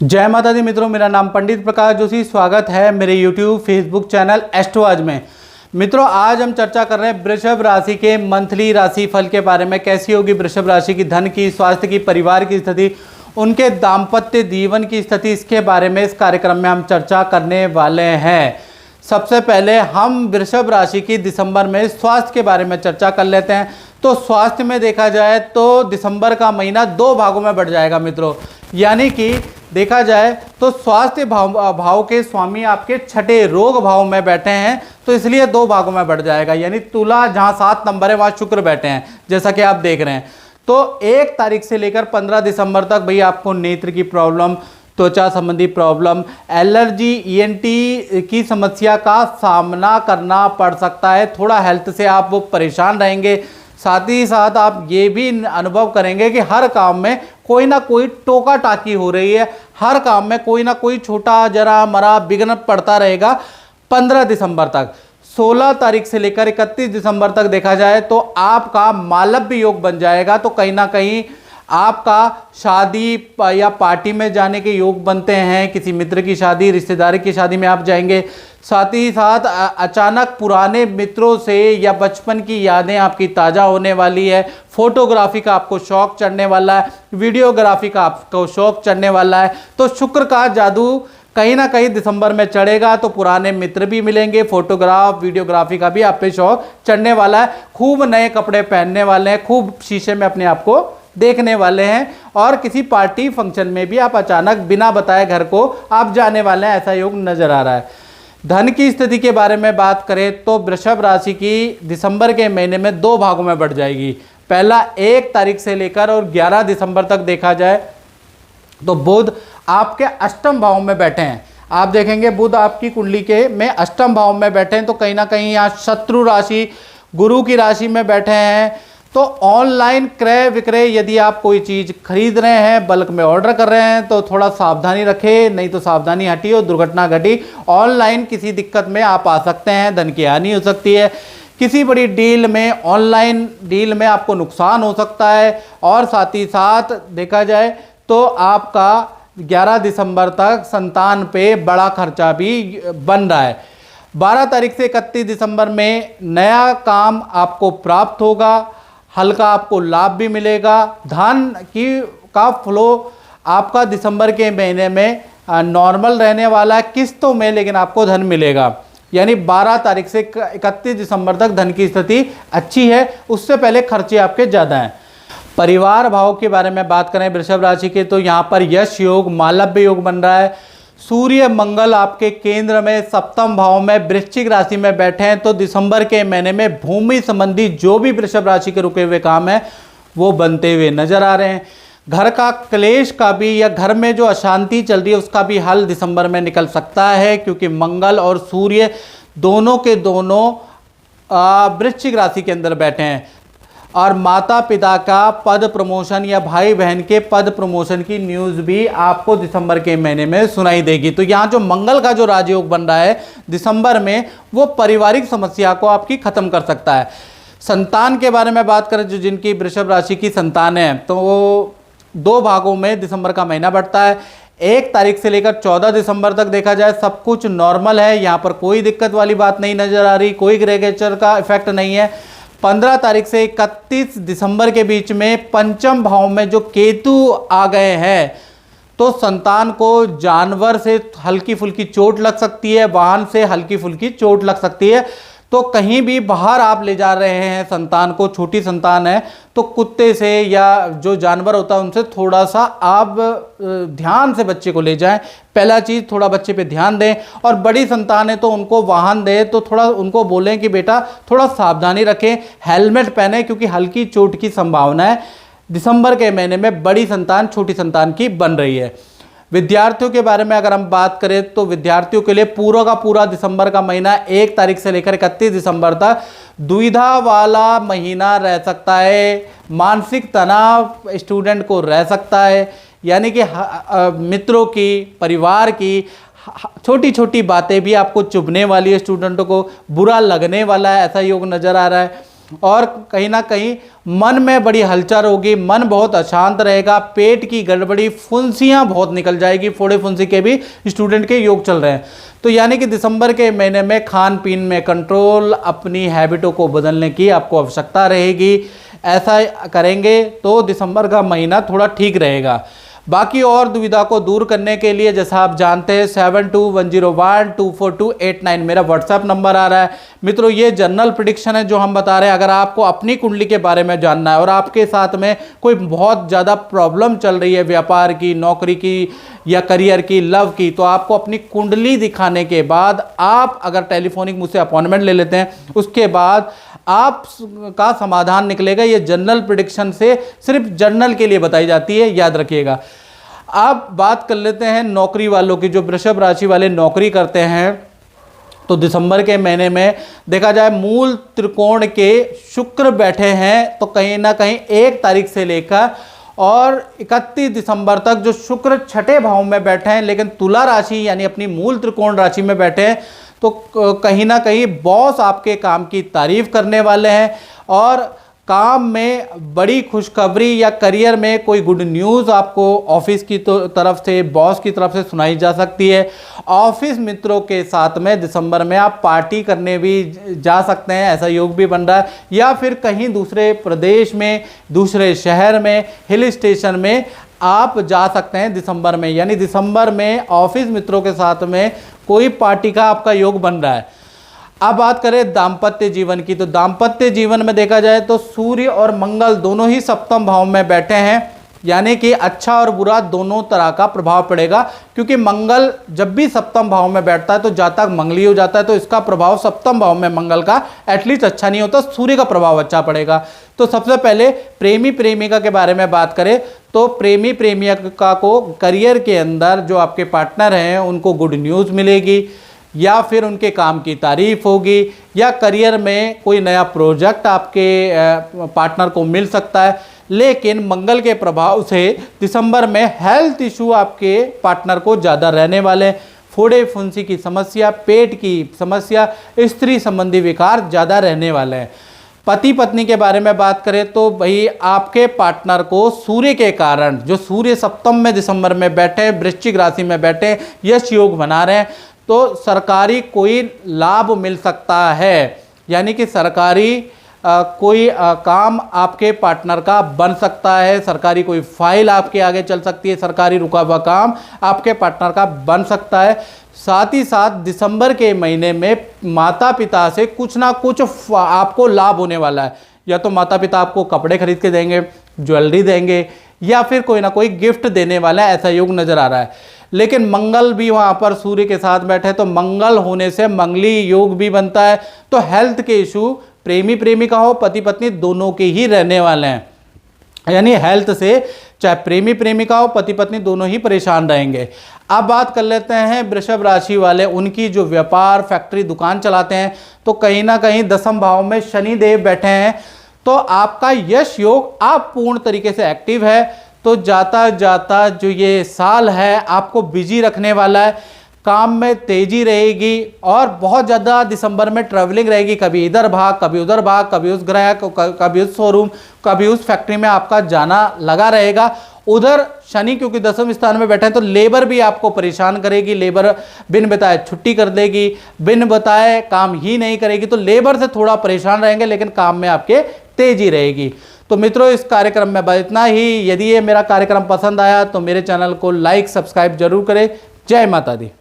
जय माता दी मित्रों, मेरा नाम पंडित प्रकाश जोशी। स्वागत है मेरे YouTube फेसबुक चैनल एस्ट्रोआज में। मित्रों, आज हम चर्चा कर रहे हैं वृषभ राशि के मंथली राशि फल के बारे में। कैसी होगी वृषभ राशि की धन की, स्वास्थ्य की, परिवार की स्थिति, उनके दाम्पत्य जीवन की स्थिति, इसके बारे में इस कार्यक्रम में हम चर्चा करने वाले हैं। सबसे पहले हम वृषभ राशि की दिसंबर में स्वास्थ्य के बारे में चर्चा कर लेते हैं। तो स्वास्थ्य में देखा जाए तो दिसंबर का महीना दो भागों में बढ़ जाएगा मित्रों। यानी कि देखा जाए तो स्वास्थ्य भाव के स्वामी आपके छठे रोग भाव में बैठे हैं, तो इसलिए दो भागों में बढ़ जाएगा। यानी तुला जहां 7 नंबर है वहां शुक्र बैठे हैं, जैसा कि आप देख रहे हैं। तो 1 तारीख से लेकर 15 दिसंबर तक भैया आपको नेत्र की प्रॉब्लम, त्वचा संबंधी प्रॉब्लम, एलर्जी, ईएनटी की समस्या का सामना करना पड़ सकता है। थोड़ा हेल्थ से आप वो परेशान रहेंगे। साथ ही साथ आप ये भी अनुभव करेंगे कि हर काम में कोई ना कोई टोका टाकी हो रही है। हर काम में कोई ना कोई छोटा जरा मरा विघ्न पड़ता रहेगा 15 दिसंबर तक। 16 तारीख से लेकर 31 दिसंबर तक देखा जाए तो आपका मालव्य योग बन जाएगा। तो कहीं ना कहीं आपका शादी या पार्टी में जाने के योग बनते हैं। किसी मित्र की शादी, रिश्तेदारी की शादी में आप जाएंगे। साथ ही साथ अचानक पुराने मित्रों से या बचपन की यादें आपकी ताज़ा होने वाली है। फोटोग्राफी का आपको शौक चढ़ने वाला है, वीडियोग्राफी का आपको शौक चढ़ने वाला है। तो शुक्र का जादू कहीं ना कहीं दिसंबर में चढ़ेगा, तो पुराने मित्र भी मिलेंगे। फोटोग्राफ, वीडियोग्राफी का भी आप पे शौक चढ़ने वाला है। खूब नए कपड़े पहनने वाले हैं, खूब शीशे में अपने आप को देखने वाले हैं, और किसी पार्टी फंक्शन में भी आप अचानक बिना बताए घर को आप जाने वाले हैं। ऐसा योग नजर आ रहा है। धन की स्थिति के बारे में बात करें तो वृषभ राशि की दिसंबर के महीने में दो भागों में बढ़ जाएगी। पहला 1 तारीख से लेकर और 11 दिसंबर तक देखा जाए तो बुध आपके अष्टम भाव में बैठे हैं। आप देखेंगे बुध आपकी कुंडली के में अष्टम भाव में बैठे हैं, तो कहीं ना कहीं यहाँ शत्रु राशि, गुरु की राशि में बैठे हैं। तो ऑनलाइन क्रय विक्रय, यदि आप कोई चीज़ खरीद रहे हैं, बल्क में ऑर्डर कर रहे हैं, तो थोड़ा सावधानी रखें, नहीं तो सावधानी हटी और दुर्घटना घटी। ऑनलाइन किसी दिक्कत में आप आ सकते हैं, धन की हानि हो सकती है। किसी बड़ी डील में, ऑनलाइन डील में आपको नुकसान हो सकता है। और साथ ही साथ देखा जाए तो आपका 11 दिसंबर तक संतान पे बड़ा खर्चा भी बन रहा है। 12 तारीख से 31 दिसंबर में नया काम आपको प्राप्त होगा, हल्का आपको लाभ भी मिलेगा। धन की का फ्लो आपका दिसंबर के महीने में नॉर्मल रहने वाला है किस्तों में, लेकिन आपको धन मिलेगा। यानी 12 तारीख से 31 दिसंबर तक धन की स्थिति अच्छी है, उससे पहले खर्चे आपके ज़्यादा हैं। परिवार भाव के बारे में बात करें वृषभ राशि के, तो यहाँ पर यश योग, मालव्य योग बन रहा है। सूर्य मंगल आपके केंद्र में सप्तम भाव में वृश्चिक राशि में बैठे हैं, तो दिसंबर के महीने में भूमि संबंधी जो भी वृषभ राशि के रुके हुए काम है वो बनते हुए नजर आ रहे हैं। घर का क्लेश का भी, या घर में जो अशांति चल रही है उसका भी हल दिसंबर में निकल सकता है, क्योंकि मंगल और सूर्य दोनों के दोनों वृश्चिक राशि के अंदर बैठे हैं। और माता पिता का पद प्रमोशन या भाई बहन के पद प्रमोशन की न्यूज़ भी आपको दिसंबर के महीने में सुनाई देगी। तो यहाँ जो मंगल का जो राजयोग बन रहा है दिसंबर में, वो पारिवारिक समस्या को आपकी ख़त्म कर सकता है। संतान के बारे में बात करें, जो जिनकी वृषभ राशि की संतान है, तो वो 2 भागों में दिसंबर का महीना बढ़ता है। 1 तारीख से लेकर 14 दिसंबर तक देखा जाए सब कुछ नॉर्मल है। यहाँ पर कोई दिक्कत वाली बात नहीं नज़र आ रही, कोई ग्रह गोचर का इफेक्ट नहीं है। 15 तारीख से 31 दिसंबर के बीच में पंचम भाव में जो केतु आ गए हैं, तो संतान को जानवर से हल्की फुल्की चोट लग सकती है, वाहन से हल्की फुल्की चोट लग सकती है। तो कहीं भी बाहर आप ले जा रहे हैं संतान को, छोटी संतान है, तो कुत्ते से या जो जानवर होता है उनसे थोड़ा सा आप ध्यान से बच्चे को ले जाएं। पहला चीज़, थोड़ा बच्चे पे ध्यान दें। और बड़ी संतान है तो उनको वाहन दें तो थोड़ा उनको बोलें कि बेटा थोड़ा सावधानी रखें, हेलमेट पहने, क्योंकि हल्की चोट की संभावना है। दिसंबर के महीने में बड़ी संतान छोटी संतान की बन रही है। विद्यार्थियों के बारे में अगर हम बात करें तो विद्यार्थियों के लिए पूरा का पूरा दिसंबर का महीना 1 तारीख से लेकर 31 दिसंबर तक दुविधा वाला महीना रह सकता है। मानसिक तनाव स्टूडेंट को रह सकता है, यानी कि मित्रों की, परिवार की छोटी छोटी बातें भी आपको चुभने वाली है, स्टूडेंटों को बुरा लगने वाला है, ऐसा योग नज़र आ रहा है। और कहीं ना कहीं मन में बड़ी हलचल होगी, मन बहुत अशांत रहेगा, पेट की गड़बड़ी, फुंसियां बहुत निकल जाएगी, फोड़े फुंसी के भी स्टूडेंट के योग चल रहे हैं। तो यानी कि दिसंबर के महीने में खान पीन में कंट्रोल, अपनी हैबिटों को बदलने की आपको आवश्यकता रहेगी। ऐसा करेंगे तो दिसंबर का महीना थोड़ा ठीक रहेगा। बाकी और दुविधा को दूर करने के लिए जैसा आप जानते हैं 7210124289 मेरा व्हाट्सएप नंबर आ रहा है। मित्रों, ये जनरल प्रेडिक्शन है जो हम बता रहे हैं। अगर आपको अपनी कुंडली के बारे में जानना है और आपके साथ में कोई बहुत ज़्यादा प्रॉब्लम चल रही है, व्यापार की, नौकरी की या करियर की, लव की, तो आपको अपनी कुंडली दिखाने के बाद आप अगर टेलीफोनिक मुझसे अपॉइंटमेंट ले लेते हैं, उसके बाद आप का समाधान निकलेगा। ये जनरल प्रेडिक्शन से सिर्फ जनरल के लिए बताई जाती है, याद रखिएगा। अब बात कर लेते हैं नौकरी वालों की। जो वृषभ राशि वाले नौकरी करते हैं, तो दिसंबर के महीने में देखा जाए मूल त्रिकोण के शुक्र बैठे हैं, तो कहीं ना कहीं 1 तारीख से लेकर और 31 दिसंबर तक जो शुक्र छठे भाव में बैठे हैं, लेकिन तुला राशि यानी अपनी मूल त्रिकोण राशि में बैठे हैं, तो कहीं ना कहीं बॉस आपके काम की तारीफ करने वाले हैं और काम में बड़ी खुशखबरी या करियर में कोई गुड न्यूज़ आपको ऑफिस की तरफ से, बॉस की तरफ से सुनाई जा सकती है। ऑफिस मित्रों के साथ में दिसंबर में आप पार्टी करने भी जा सकते हैं, ऐसा योग भी बन रहा है, या फिर कहीं दूसरे प्रदेश में, दूसरे शहर में, हिल स्टेशन में आप जा सकते हैं दिसंबर में। यानी दिसंबर में ऑफिस मित्रों के साथ में कोई पार्टी का आपका योग बन रहा है। अब बात करें दाम्पत्य जीवन की, तो दाम्पत्य जीवन में देखा जाए तो सूर्य और मंगल दोनों ही सप्तम भाव में बैठे हैं, यानी कि अच्छा और बुरा दोनों तरह का प्रभाव पड़ेगा। क्योंकि मंगल जब भी सप्तम भाव में बैठता है तो जातक मंगली हो जाता है, तो इसका प्रभाव सप्तम भाव में मंगल का एटलीस्ट अच्छा नहीं होता, सूर्य का प्रभाव अच्छा पड़ेगा। तो सबसे पहले प्रेमी प्रेमिका के बारे में बात करें तो प्रेमी प्रेमिका को करियर के अंदर जो आपके पार्टनर हैं उनको गुड न्यूज़ मिलेगी, या फिर उनके काम की तारीफ होगी, या करियर में कोई नया प्रोजेक्ट आपके पार्टनर को मिल सकता है। लेकिन मंगल के प्रभाव से दिसंबर में हेल्थ इशू आपके पार्टनर को ज़्यादा रहने वाले हैं। फोड़े फुंसी की समस्या, पेट की समस्या, स्त्री संबंधी विकार ज़्यादा रहने वाले हैं। पति पत्नी के बारे में बात करें तो भाई आपके पार्टनर को सूर्य के कारण, जो सूर्य सप्तम में दिसंबर में बैठे, वृश्चिक राशि में बैठे, यश योग बना रहे हैं, तो सरकारी कोई लाभ मिल सकता है। यानी कि सरकारी कोई काम आपके पार्टनर का बन सकता है, सरकारी कोई फाइल आपके आगे चल सकती है, सरकारी रुका हुआ काम आपके पार्टनर का बन सकता है। साथ ही साथ दिसंबर के महीने में माता पिता से कुछ ना कुछ आपको लाभ होने वाला है। या तो माता पिता आपको कपड़े खरीद के देंगे, ज्वेलरी देंगे, या फिर कोई ना कोई गिफ्ट देने वाला है, ऐसा योग नज़र आ रहा है। लेकिन मंगल भी वहाँ पर सूर्य के साथ बैठे, तो मंगल होने से मंगली योग भी बनता है। तो हेल्थ के इशू प्रेमी प्रेमिका हो, पति पत्नी दोनों के ही रहने वाले हैं। यानी हेल्थ से चाहे प्रेमी प्रेमिका हो, पति पत्नी दोनों ही परेशान रहेंगे। अब बात कर लेते हैं वृषभ राशि वाले, उनकी जो व्यापार, फैक्ट्री, दुकान चलाते हैं, तो कहीं ना कहीं 10वें भाव में शनि देव बैठे हैं, तो आपका यश योग आप पूर्ण तरीके से एक्टिव है। तो जाता जाता जो ये साल है आपको बिजी रखने वाला है, काम में तेजी रहेगी और बहुत ज़्यादा दिसंबर में ट्रैवलिंग रहेगी। कभी इधर भाग, कभी उधर भाग, कभी उस ग्राहक, कभी उस शोरूम, कभी उस फैक्ट्री में आपका जाना लगा रहेगा। उधर शनि क्योंकि 10वें स्थान में बैठे हैं, तो लेबर भी आपको परेशान करेगी, लेबर बिन बताए छुट्टी कर देगी, बिन बताए काम ही नहीं करेगी, तो लेबर से थोड़ा परेशान रहेंगे, लेकिन काम में आपके तेजी रहेगी। तो मित्रों, इस कार्यक्रम में बस इतना ही। यदि ये मेरा कार्यक्रम पसंद आया तो मेरे चैनल को लाइक, सब्सक्राइब जरूर करें। जय माता दी।